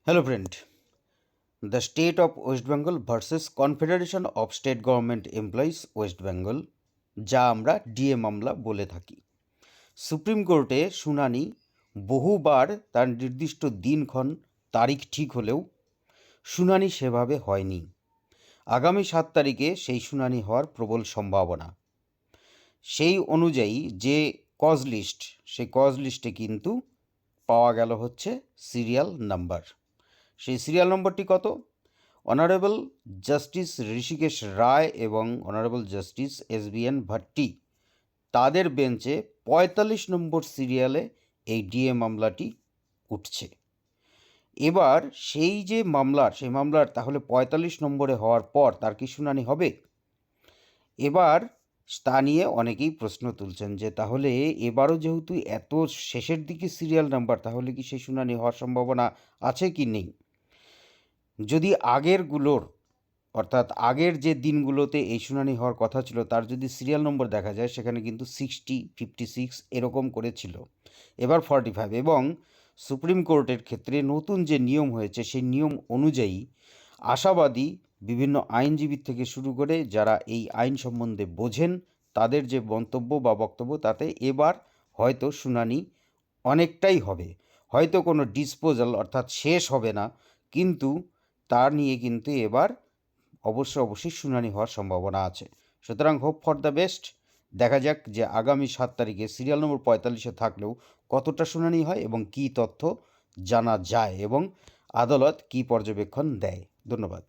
Hello friend, the state of West Bengal versus Confederation of State Government Employees West Bengal, যা আমরা DA মামলা বলে থাকি। Supreme কোর্টে শুনানি বহুবার তার নির্দিষ্ট দিনক্ষণ তারিখ ঠিক হলেও শুনানি সেভাবে হয়নি। আগামী 7 তারিখে সেই শুনানি হওয়ার প্রবল সম্ভাবনা। সেই অনুযায়ী যে কজ লিস্ট, সেই কজ লিস্টে কিন্তু পাওয়া গেল হচ্ছে সিরিয়াল নাম্বার। সেই সিরিয়াল নম্বরটি কত? অনারেবল জাস্টিস ঋষিকেশ রায় এবং অনারেবল জাস্টিস SBN ভাট্টি তাদের বেঞ্চে 45 নম্বর সিরিয়ালে এই ডিএ মামলাটি উঠছে। এবার সেই মামলার তাহলে 45 নম্বরে হওয়ার পর তার কি শুনানি হবে? এবার তা নিয়ে অনেকেই প্রশ্ন তুলছেন যে তাহলে এবারও যেহেতু এত শেষের দিকে সিরিয়াল নাম্বার, তাহলে কি সেই শুনানি হওয়ার সম্ভাবনা আছে কি নেই? যদি আগের যে দিনগুলোতে এই শুনানি হওয়ার কথা ছিল তার যদি সিরিয়াল নম্বর দেখা যায়, সেখানে কিন্তু 60, 56 এরকম করে ছিল, এবার 45। এবং সুপ্রিম কোর্টের ক্ষেত্রে নতুন যে নিয়ম হয়েছে সেই নিয়ম অনুযায়ী আশাবাদী বিভিন্ন আইনজীবীর থেকে শুরু করে যারা এই আইন সম্বন্ধে বোঝেন তাদের যে মন্তব্য বা বক্তব্য, তাতে এবার হয়তো শুনানি অনেকটাই হবে। হয়তো কোনো ডিসপোজাল অর্থাৎ শেষ হবে না, কিন্তু তার নিয়ে কিন্তু এবার অবশ্যই শুনানি হওয়ার সম্ভাবনা আছে। সুতরাং হোপ ফর দ্য বেস্ট। দেখা যাক যে আগামী 7 তারিখে সিরিয়াল নম্বর 45-এ থাকলেও কতটা শুনানি হয় এবং কী তথ্য জানা যায় এবং আদালত কী পর্যবেক্ষণ দেয়। ধন্যবাদ।